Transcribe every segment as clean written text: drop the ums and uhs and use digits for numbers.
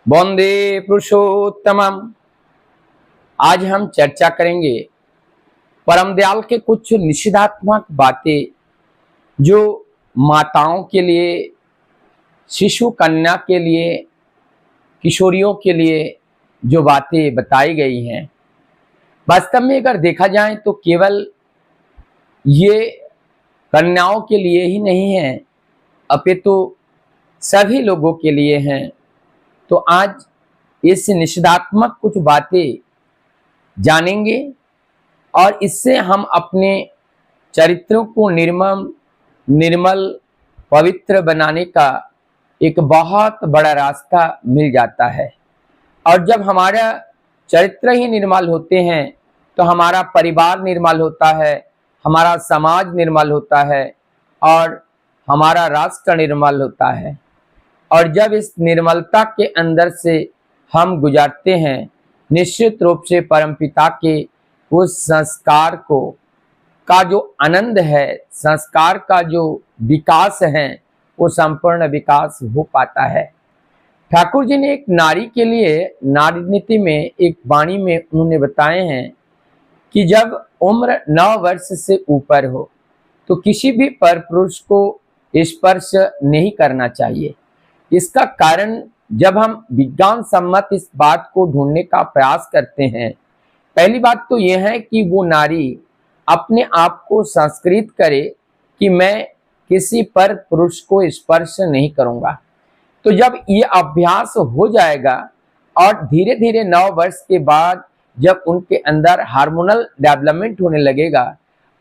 वंदे पुरुषोत्तमम। आज हम चर्चा करेंगे परम दयाल के कुछ निषेधात्मक बातें जो माताओं के लिए, शिशु कन्या के लिए, किशोरियों के लिए जो बातें बताई गई हैं। वास्तव में अगर देखा जाए तो केवल ये कन्याओं के लिए ही नहीं है, अपितु सभी लोगों के लिए हैं। तो आज इस निषेधात्मक कुछ बातें जानेंगे और इससे हम अपने चरित्रों को निर्मल पवित्र बनाने का एक बहुत बड़ा रास्ता मिल जाता है। और जब हमारा चरित्र ही निर्मल होते हैं तो हमारा परिवार निर्मल होता है, हमारा समाज निर्मल होता है और हमारा राष्ट्र निर्मल होता है। और जब इस निर्मलता के अंदर से हम गुजरते हैं, निश्चित रूप से परमपिता के उस संस्कार को का जो आनंद है, संस्कार का जो विकास है, वो संपूर्ण विकास हो पाता है। ठाकुर जी ने एक नारी के लिए नारी नीति में एक वाणी में उन्होंने बताए हैं कि जब उम्र 9 वर्ष से ऊपर हो तो किसी भी पर पुरुष को स्पर्श नहीं करना चाहिए। इसका कारण जब हम विज्ञान सम्मत इस बात को ढूंढने का प्रयास करते हैं, पहली बात तो यह है कि वो नारी अपने आप को संस्कृत करे कि मैं किसी पर पुरुष को स्पर्श नहीं करूंगा। तो जब ये अभ्यास हो जाएगा और धीरे धीरे 9 वर्ष के बाद जब उनके अंदर हार्मोनल डेवलपमेंट होने लगेगा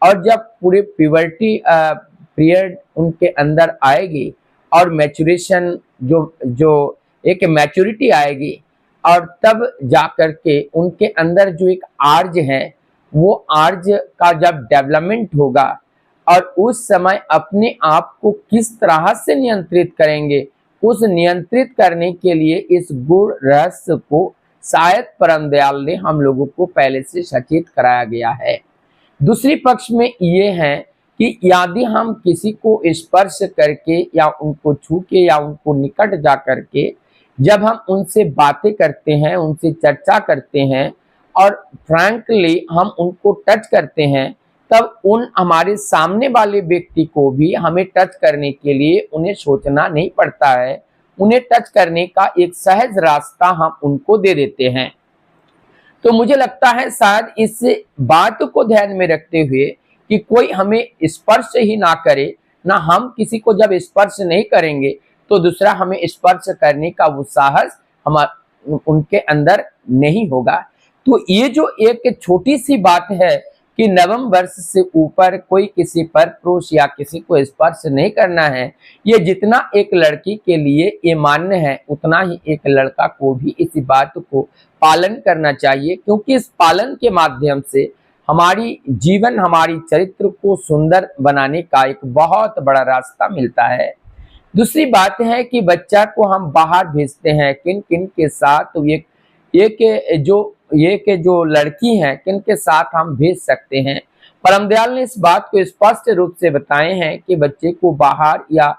और जब पूरे प्यूबर्टी पीरियड उनके अंदर आएगी और मैच्योरेशन जो एक मैच्योरिटी आएगी और तब जा करके उनके अंदर जो एक आर्ज है, वो आर्ज का जब डेवलपमेंट होगा और उस समय अपने आप को किस तरह से नियंत्रित करेंगे, उस नियंत्रित करने के लिए इस गुण रहस्य को शायद परम दयाल ने हम लोगों को पहले से सचेत कराया गया है। दूसरी पक्ष में ये है कि यदि हम किसी को स्पर्श करके या उनको छू के या उनको निकट जा करके जब हम उनसे बातें करते हैं, उनसे चर्चा करते हैं और फ्रैंकली हम उनको टच करते हैं, तब उन हमारे सामने वाले व्यक्ति को भी हमें टच करने के लिए उन्हें सोचना नहीं पड़ता है। उन्हें टच करने का एक सहज रास्ता हम उनको दे देते हैं। तो मुझे लगता है शायद इस बात को ध्यान में रखते हुए कि कोई हमें स्पर्श ही ना करे, ना हम किसी को जब स्पर्श नहीं करेंगे तो दूसरा हमें स्पर्श करने का वो साहस उनके अंदर नहीं होगा। तो ये जो एक छोटी सी बात है कि 9 वर्ष से ऊपर कोई किसी पर पुरुष या किसी को स्पर्श नहीं करना है, ये जितना एक लड़की के लिए ये मान्य है, उतना ही एक लड़का को भी इसी बात को पालन करना चाहिए, क्योंकि इस पालन के माध्यम से हमारी जीवन, हमारी चरित्र को सुंदर बनाने का एक बहुत बड़ा रास्ता मिलता है। दूसरी बात है कि बच्चा को हम बाहर भेजते हैं किन किन के साथ, तो ये के जो लड़की हैं किन के साथ हम भेज सकते हैं। परम दयाल ने इस बात को स्पष्ट रूप से बताए हैं कि बच्चे को बाहर या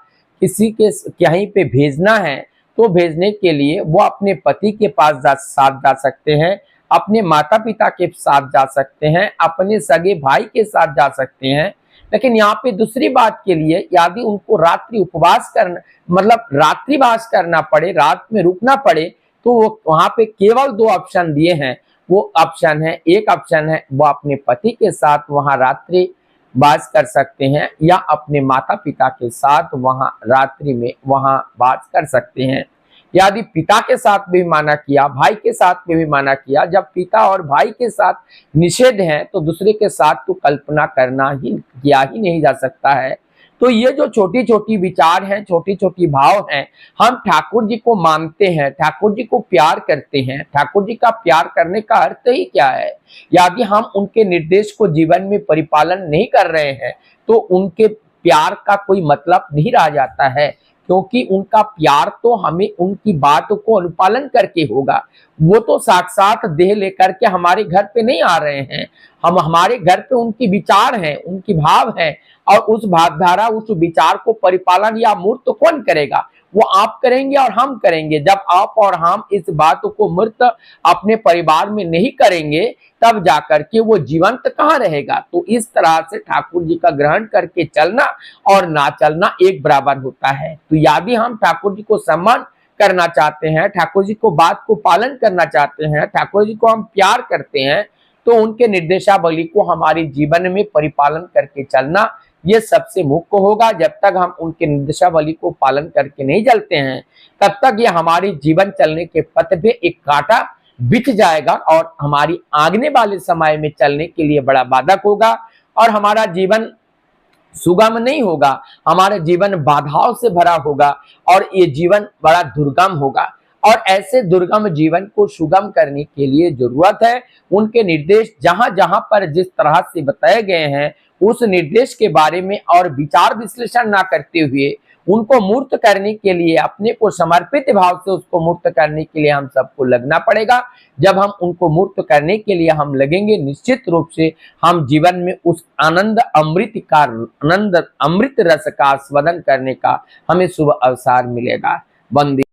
किसी के कहीं पे भेजना है तो भेजने के लिए वो अपने पति के पास साथ जा सकते हैं, अपने माता पिता के साथ जा सकते हैं, अपने सगे भाई के साथ जा सकते हैं। लेकिन यहाँ पे दूसरी बात के लिए यदि उनको रात्रि उपवास करना, मतलब रात्रिवास करना पड़े, रात में रुकना पड़े, तो वो वहां पे केवल 2 ऑप्शन दिए हैं। वो ऑप्शन है, एक ऑप्शन है वो अपने पति के साथ वहां रात्रि वास कर सकते हैं या अपने माता पिता के साथ वहां रात्रि में वहां वास कर सकते हैं। यदि पिता के साथ भी माना किया, भाई के साथ में भी माना किया, जब पिता और भाई के साथ निषेध है तो दूसरे के साथ तो कल्पना करना ही किया ही नहीं जा सकता है। तो ये जो छोटी छोटी विचार हैं, छोटी छोटी भाव हैं, हम ठाकुर जी को मानते हैं, ठाकुर जी को प्यार करते हैं। ठाकुर जी का प्यार करने का अर्थ ही क्या है? यदि हम उनके निर्देश को जीवन में परिपालन नहीं कर रहे हैं तो उनके प्यार का कोई मतलब नहीं रह जाता है, क्योंकि उनका प्यार तो हमें उनकी बात को अनुपालन करके होगा। वो तो साक्षात देह लेकर के हमारे घर पे नहीं आ रहे हैं, हम हमारे घर पे उनकी विचार हैं, उनकी भाव है, और उस भावधारा, उस विचार को परिपालन या मूर्त कौन करेगा? वो आप करेंगे और हम करेंगे। जब आप और हम इस बात को मूर्त अपने परिवार में नहीं करेंगे तब जाकर के वो जीवंत कहाँ रहेगा। तो इस तरह से ठाकुर जी का ग्रहण करके चलना और ना चलना एक बराबर होता है। तो यदि हम ठाकुर जी को सम्मान करना चाहते हैं, ठाकुर जी को बात को पालन करना चाहते हैं, ठाकुर जी को हम प्यार करते हैं, तो उनके निर्देशावली को हमारे जीवन में परिपालन करके चलना ये सबसे मुख्य होगा। जब तक हम उनके निर्देशावली को पालन करके नहीं चलते हैं तब तक ये हमारे जीवन चलने के पथ पे एक कांटा बिछ जाएगा और हमारी आगने वाले समय में चलने के लिए बड़ा बाधक होगा और हमारा जीवन सुगम नहीं होगा, हमारा जीवन बाधाओं से भरा होगा और ये जीवन बड़ा दुर्गम होगा। और ऐसे दुर्गम जीवन को सुगम करने के लिए जरूरत है उनके निर्देश जहां जहां पर जिस तरह से बताए गए हैं उस निर्देश के बारे में और विचार विश्लेषण ना करते हुए उनको मूर्त करने के लिए, अपने को समर्पित भाव से उसको मूर्त करने के लिए हम सबको लगना पड़ेगा। जब हम उनको मूर्त करने के लिए हम लगेंगे, निश्चित रूप से हम जीवन में उस आनंद अमृत रस का आस्वादन करने का हमें शुभ अवसर मिलेगा। वंदे